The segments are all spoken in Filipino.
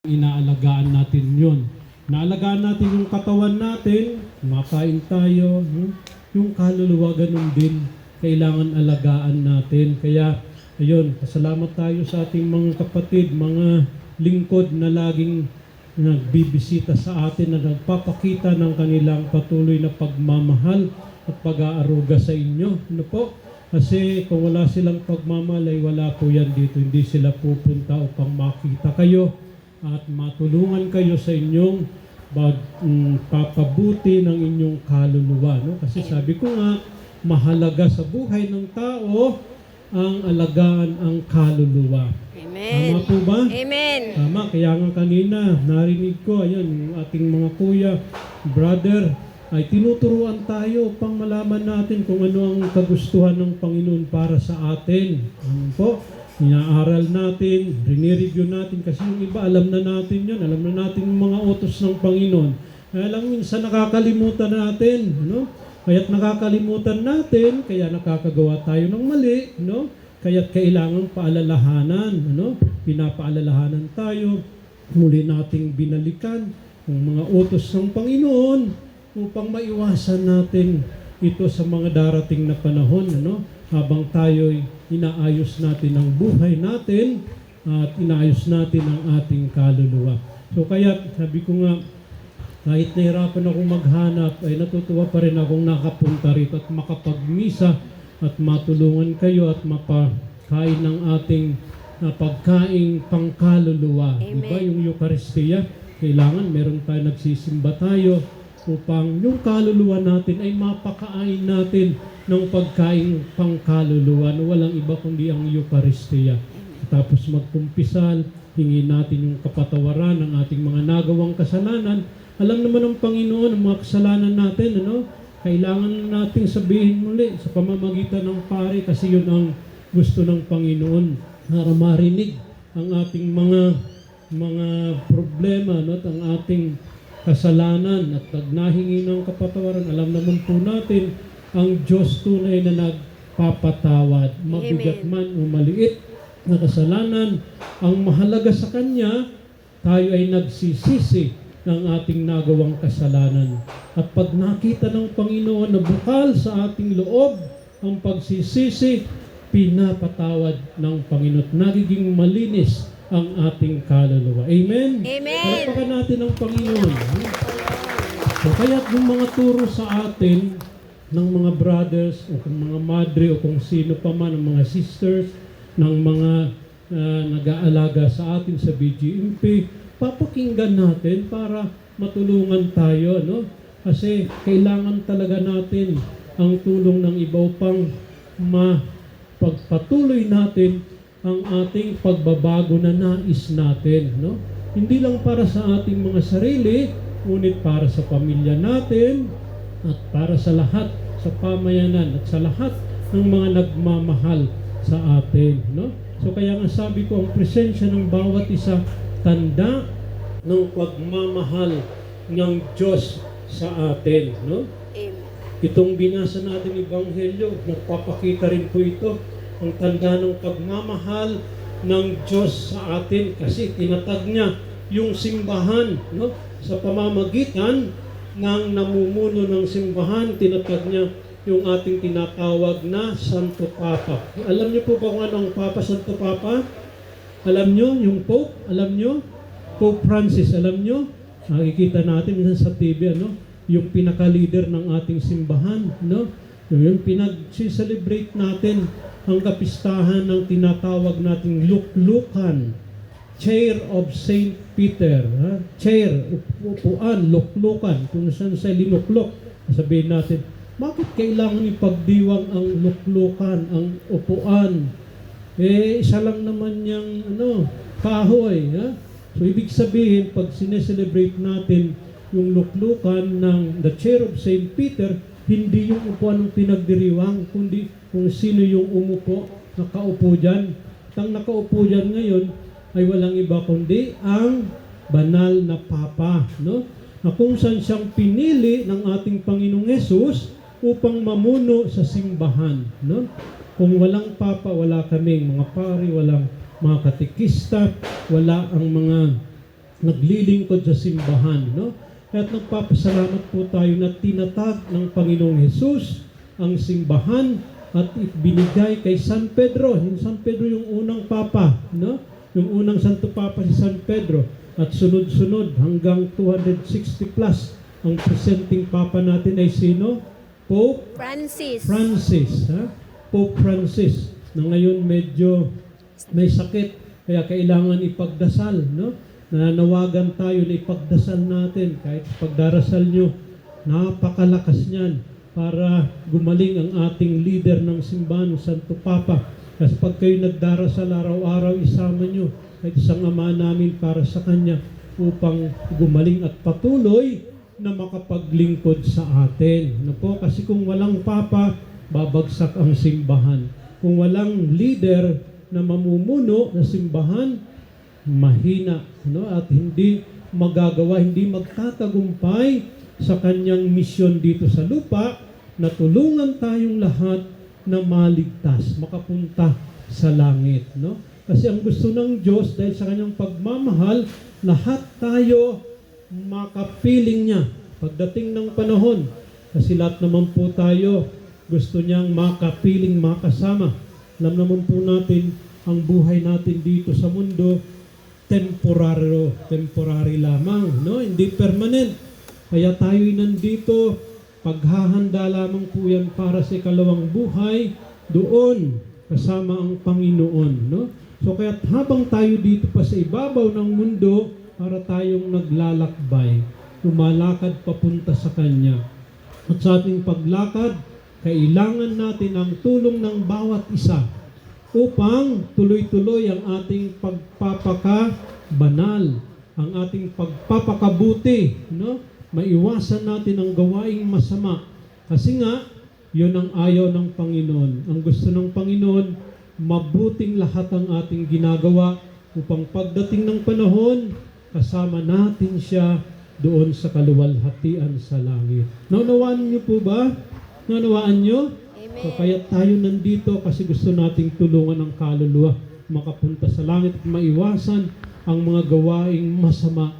inaalagaan natin yun. Naalagaan natin yung katawan natin, makain tayo, yung kaluluwa ganun din, kailangan alagaan natin. Kaya, ayun, pasalamat tayo sa ating mga kapatid, mga lingkod na laging nagbibisita sa atin, na nagpapakita ng kanilang patuloy na pagmamahal at pag-aaruga sa inyo. Ano po? Kasi kung wala silang pagmamalay, wala po yan dito. Hindi sila pupunta upang makita kayo at matulungan kayo sa inyong papabuti ng inyong kaluluwa. No? Kasi sabi ko nga, mahalaga sa buhay ng tao ang alagaan ang kaluluwa. Amen. Tama po ba? Amen. Tama. Kaya nga kanina, narinig ko, ayan, yung ating mga kuya, brother, ay tinuturuan tayo upang malaman natin kung ano ang kagustuhan ng Panginoon para sa atin. Ano po? Inaaral natin, rinireview natin, kasi yung iba alam na natin yun, alam na natin yung mga utos ng Panginoon. Kaya lang minsan nakakalimutan natin, ano? Kaya't nakakalimutan natin, kaya nakakagawa tayo ng mali, no? Kaya't kailangan paalalahanan, ano? Pinapaalalahanan tayo, muli nating binalikan ang mga utos ng Panginoon upang maiwasan natin ito sa mga darating na panahon, ano? Habang tayo'y inaayos natin ang buhay natin at inaayos natin ang ating kaluluwa. So kaya sabi ko nga, kahit nahirapan akong maghanap, ay natutuwa pa rin akong nakapunta rito at makapagmisa at matulungan kayo at mapakain ng ating pagkaing pangkaluluwa. Diba yung Eucharistia? Kailangan meron tayo, nagsisimba tayo upang yung kaluluwa natin ay mapakain natin ng pagkain pangkaluluwa na walang iba kundi ang Eucharistia. Tapos magkumpisal, hingin natin yung kapatawaran ng ating mga nagawang kasalanan. Alam naman ng Panginoon ang mga kasalanan natin, ano? Kailangan nating sabihin muli sa pamamagitan ng pare, kasi yun ang gusto ng Panginoon, para marinig ang ating mga problema, no? At ang ating kasalanan at nagnahingi ng kapatawaran. Alam naman po natin ang Diyos tunay na nagpapatawad. Mabigat man o maliit na kasalanan, ang mahalaga sa Kanya, tayo ay nagsisisi ng ating nagawang kasalanan. At pag nakita ng Panginoon na bukal sa ating loob ang pagsisisi, pinapatawad ng Panginoon. Nagiging malinis ang ating kaluluwa. Amen? Amen. Palapakan natin ang Panginoon. So, kaya yung mga turo sa atin ng mga brothers o kung mga madre o kung sino pa man, ng mga sisters, ng mga nag-aalaga sa atin sa BGMP, papakinggan natin para matulungan tayo, no? Kasi kailangan talaga natin ang tulong ng iba upang mapagpatuloy natin ang ating pagbabago na nais natin, no? Hindi lang para sa ating mga sarili, ngunit para sa pamilya natin at para sa lahat sa pamayanan at sa lahat ng mga nagmamahal sa atin, no? So kaya nga sabi ko, ang presensya ng bawat isa tanda ng pagmamahal ng Diyos sa atin, no? Amen. Itong binasa natin Ebanghelyo, nagpapakita rin po ito, ang tanda ng pagmamahal ng Diyos sa atin, kasi tinatag niya yung simbahan, no? Sa pamamagitan ng namumuno ng simbahan, tinatag niya yung ating tinatawag na Santo Papa. Alam niyo po ba kung ano ang Papa, Santo Papa? Alam niyo yung Pope? Alam niyo? Pope Francis, alam niyo? Nakikita natin minsan sa TV, ano? Yung pinaka-leader ng ating simbahan, no? Yung pinag-celebrate natin ang kapistahan ng tinatawag nating luklukan, Chair of Saint Peter, ha? Chair, upuan, luklukan, kung saan sa linuklok. Sabihin natin, bakit kailangan ipagdiwang ang luklukan, ang upuan? Isa lang naman yung kahoy, ha? So, ibig sabihin, pag sineselebrate natin yung luklukan ng the Chair of Saint Peter, hindi yung upuan ng pinagdiriwang, kundi kung sino yung umupo, nakaupo dyan. At ang nakaupo dyan ngayon ay walang iba kundi ang banal na Papa, no? Na kung saan siyang pinili ng ating Panginoong Hesus upang mamuno sa simbahan, no? Kung walang Papa, wala kaming mga pari, walang mga katekista, wala ang mga naglilingkod sa simbahan, no? At nagpapasalamat po tayo na tinatag ng Panginoong Hesus ang simbahan at binigay kay San Pedro. Yung San Pedro yung unang papa, no? Yung unang Santo Papa si San Pedro. At sunod-sunod hanggang 260 plus. Ang presenting papa natin ay sino? Pope Francis, ha? Pope Francis, na ngayon medyo may sakit, kaya kailangan ipagdasal, no? Nananawagan tayo na ipagdasal natin, kahit pagdarasal nyo, napakalakas niyan para gumaling ang ating leader ng simbahan, Santo Papa. Kasi pag kayo nagdarasal araw-araw, isama nyo kahit isang ama namin para sa kanya upang gumaling at patuloy na makapaglingkod sa atin. No po? Kasi kung walang Papa, babagsak ang simbahan. Kung walang leader na mamumuno na simbahan, mahina, no? At hindi magagawa, hindi magtatagumpay sa kanyang misyon dito sa lupa na tulungan tayong lahat na maligtas, makapunta sa langit, no? Kasi ang gusto ng Diyos dahil sa kanyang pagmamahal, lahat tayo makapiling niya pagdating ng panahon. Kasi lahat naman po tayo gusto niyang makapiling, makasama. Alam naman po natin ang buhay natin dito sa mundo temporary lamang, no? Hindi permanent. Kaya tayo'y nandito, paghahanda lamang po yan para sa ikalawang buhay doon kasama ang Panginoon, no? So kaya habang tayo dito pa sa ibabaw ng mundo, para tayong naglalakbay, lumalakad papunta sa Kanya. At sa ating paglakad, kailangan natin ang tulong ng bawat isa upang tuloy-tuloy ang ating pagpapakabanal, ang ating pagpapakabuti, no? Maiwasan natin ang gawaing masama. Kasi nga, yun ang ayaw ng Panginoon. Ang gusto ng Panginoon, mabuting lahat ang ating ginagawa upang pagdating ng panahon, kasama natin siya doon sa kaluwalhatian sa langit. Naunawaan niyo po ba? Naunawaan niyo? Amen. So, kaya tayo nandito kasi gusto nating tulungan ang kaluluwa makapunta sa langit at maiwasan ang mga gawaing masama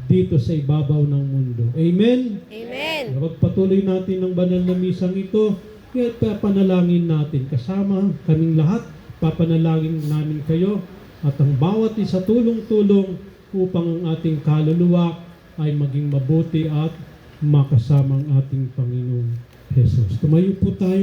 dito sa ibabaw ng mundo. Amen? Amen. Pagpatuloy natin ang banal na misang ito, kaya papanalangin natin. Kasama kaming lahat, papanalangin namin kayo at ang bawat isa tulong-tulong upang ang ating kaluluwa ay maging mabuti at makasama ang ating Panginoong Jesus. Tumayo po tayo.